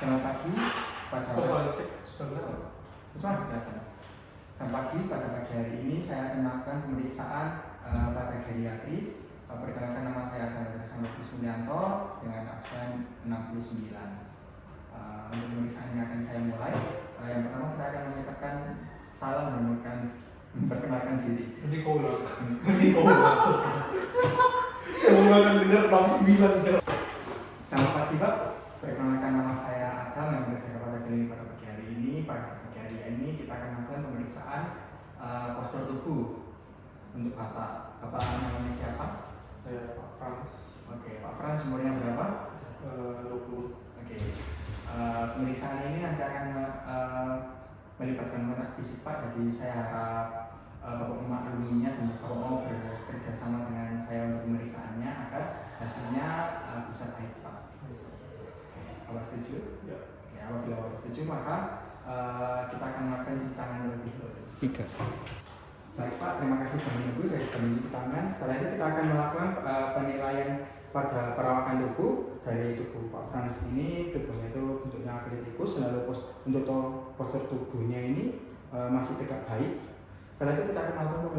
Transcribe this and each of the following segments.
Selamat pagi pada Selamat pagi pada pagi hari ini saya akan melakukan pemeriksaan pada geriatri. Perkenalkan, nama saya Adam Sumianto dengan absen 69. Untuk pemeriksaan ini akan saya mulai. Yang pertama kita akan mengucapkan salam dan memperkenalkan diri. Ini kau langsung. Saya mau dengar bang 9. Selamat pagi Pak. Perkenalkan, nama saya Adam yang bekerja pada klinik pada pagi hari ini. Pada pagi hari ini kita akan melakukan pemeriksaan postur tubuh untuk Bapak. Bapak namanya siapa? Saya Pak Frans. Oke, Pak Frans, umurnya berapa? 20. Oke. Pemeriksaan ini nanti akan melibatkan kontak fisik Pak. Jadi saya harap Bapak memakluminya dan Bapak mau bekerja sama dengan saya untuk pemeriksaannya agar hasilnya bisa baik Pak. Bapak setuju? Ya. Oke, apabila Bapak setuju maka kita akan melakukan cuci tangan terlebih dahulu. 3. Baik Pak, terima kasih sudah menunggu. Saya sudah mencuci tangan. Setelah itu kita akan melakukan penilaian pada perawakan tubuh dari tubuh Pak Frans ini. Tubuhnya itu bentuknya kritikus, lalu untuk postur tubuhnya ini masih tegak baik. Setelah itu kita akan melakukan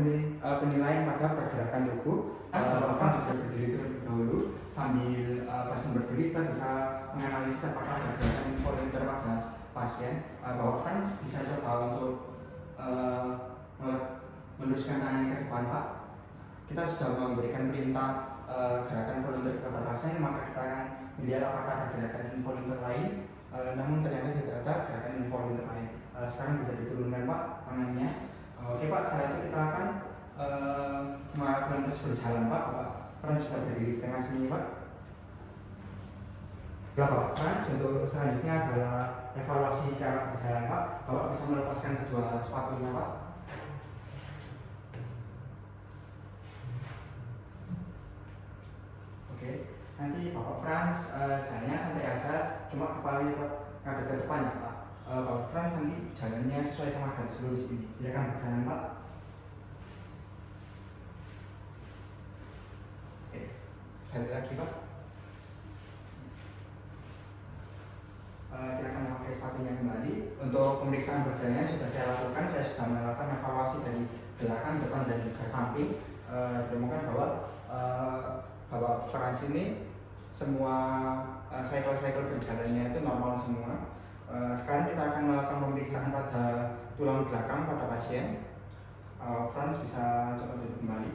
penilaian pada pergerakan tubuh. Pak Frans sudah berdiri terlebih dahulu. Sambil pasien berdiri kita bisa menganalisis apakah ada gerakan involunter pada pasien. Bapak Frans bisa coba untuk meluruskan tangannya ke depan Pak. Kita sudah memberikan perintah gerakan volunteer kepada pasien, maka kita akan melihat apakah ada gerakan involunter lain. Namun ternyata tidak ada gerakan involunter lain. Sekarang bisa diturunkan Pak tangannya. Oke Pak, setelah itu kita akan melakukan tes berjalan Pak. Pak Frans bisa berdiri di tengah sini Pak. Bapak Frans, untuk selanjutnya adalah evaluasi cara berjalan Pak. Bapak bisa melepaskan kedua sepatunya Pak. Oke, nanti Bapak Frans jalannya santai aja, cuma kepalanya ada ke depan ya Pak. Bapak Frans nanti jalannya sesuai sama garis lurus ini. Silakan berjalan Pak. Oke, balik lagi Pak. Silakan memakai sepatunya kembali. Untuk pemeriksaan berjalannya sudah saya lakukan. Saya sudah melakukan evaluasi dari belakang, depan dan juga samping. Ditemukan bahwa Bapak Frans ini semua cycle berjalannya itu normal semua. Sekarang kita akan melakukan pemeriksaan pada tulang belakang pada pasien. Frans bisa coba duduk kembali.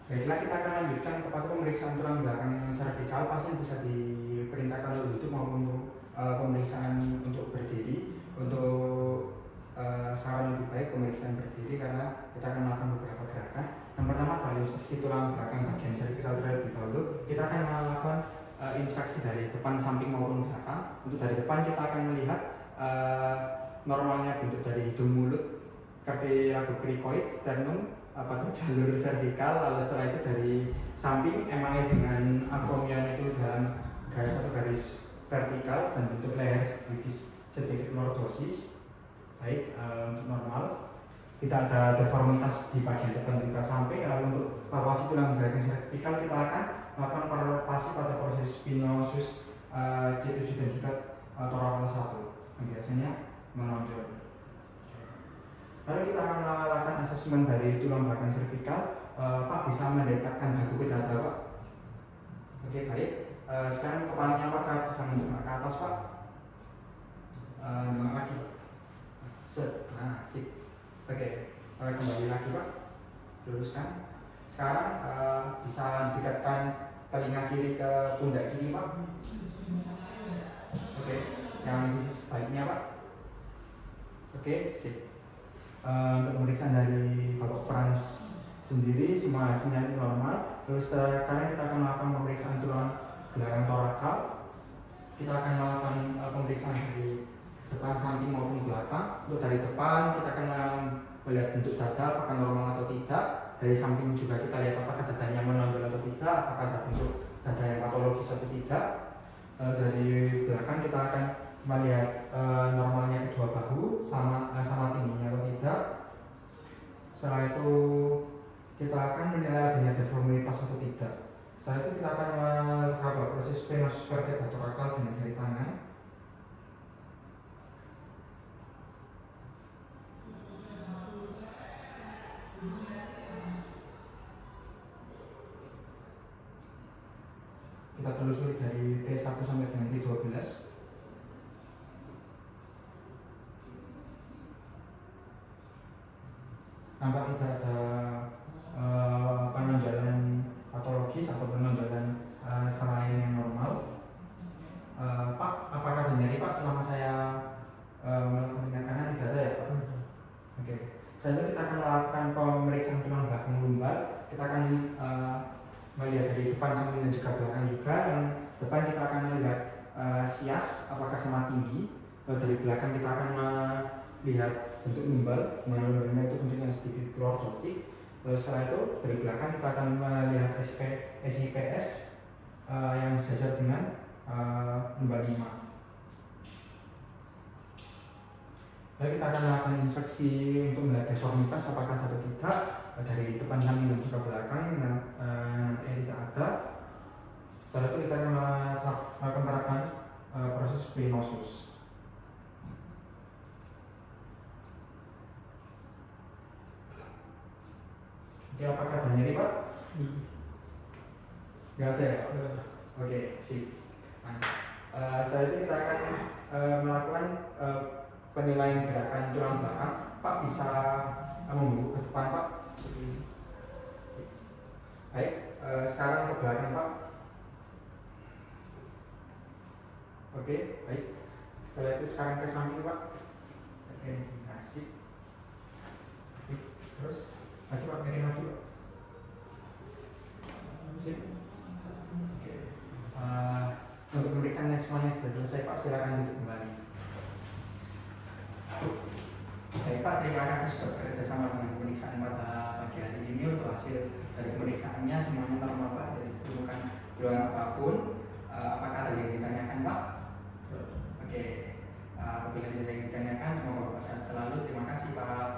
Baiklah, kita akan lanjutkan kepada pemeriksaan tulang belakang servikal. Pasien bisa diperintahkan untuk duduk maupun pemeriksaan untuk berdiri. Untuk saran lebih baik pemeriksaan berdiri karena kita akan melakukan beberapa gerakan. Yang pertama adalah inspeksi tulang belakang bagian servikal terlebih dahulu. Kita akan melakukan inspeksi dari depan, samping maupun belakang. Untuk dari depan kita akan melihat normalnya bentuk dari hidung mulut, cartilagocricoid, sternum pada jalur servikal. Lalu setelah itu dari samping emangnya dengan acromion itu dalam garis vertikal dan bentuk leher sedikit lordosis. Baik, untuk normal, tidak ada deformitas di bagian depan juga samping. Lalu untuk evaluasi tulang belakang servikal kita akan melakukan palpasi pada proses spinosus C7 dan juga thoracal 1 yang biasanya menonjol. Lalu kita akan melakukan asesmen dari tulang belakang servikal. Pak bisa mendekatkan dagu ke dada Pak. Oke, baik. Sekarang kepalanya apakah bisa menjengak ke atas Pak? Menjengak lagi Pak. Nah, sip. Oke, kembali lagi Pak. Luruskan. Sekarang bisa dekatkan telinga kiri ke pundak kiri Pak. Oke, yang sisi sebaliknya Pak. Oke, sip. Untuk pemeriksaan dari Bapak Frans sendiri semua hasilnya normal. Terus sekarang kita akan melakukan pemeriksaan tulang belakang torakal. Kita akan melakukan pemeriksaan dari depan, samping maupun belakang. Untuk dari depan kita akan melihat bentuk dada apakah normal atau tidak. Dari samping juga kita lihat apakah dadanya menonjol atau tidak, apakah ada bentuk dada yang patologis atau tidak. Dari belakang kita akan melihat normalnya kedua bahu sama tingginya atau tidak. Setelah itu kita akan menilai adanya deformitas atau tidak. Setelah itu kita akan melakukan proses penosus vertebratorakal dengan jari tangan. Kita telusuri dari T1 sampai dengan T12. Nampak tidak ada penonjolan patologis atau penonjolan selain yang normal. Pak, apakah ada nyeri Pak selama saya melakukan tindakan? Tidak ada ya Pak? Oke. Setelah itu kita akan melakukan pemeriksaan tulang belakang lumbar. Kita akan melihat dari depan samping dan juga belakang juga. Yang depan kita akan melihat sias apakah sama tinggi. Lalu dari belakang kita akan melihat bentuk lumbar, mana lumbarnya itu bentuknya sedikit lordotik. Lalu setelah itu dari belakang kita akan melihat SIPS yang sejajar dengan lumbar 5. Lalu kita akan melakukan inspeksi untuk melihat deformitas apakah ada atau tidak dari depan samping dan juga belakang yang tidak ada. Setelah itu kita akan melakukan penerapan proses penosus. Oke, apakah ada nyeri Pak? Gak ada ya Pak? Oke, sip. Setelah itu kita akan melakukan penilaian gerakan tulang belakang. Pak bisa membungkuk ke depan Pak. Baik, sekarang ke belakang Pak. Oke, baik. Setelah itu sekarang ke samping Pak. Oke, sip. Terus maju Pak, miring maju Pak. Sip. Oke. Untuk pemeriksaan semuanya sudah selesai Pak, silakan duduk kembali. Baik Pak, terima kasih sudah bekerja sama dengan pemeriksaan pada pagi hari ini. Untuk hasil dari pemeriksaannya semuanya normal Pak, tidak ditemukan keluhan apapun. Apakah ada yang ditanyakan Pak? Oke. Apabila tidak ada yang ditanyakan, semoga Bapak sehat selalu. Terima kasih Pak.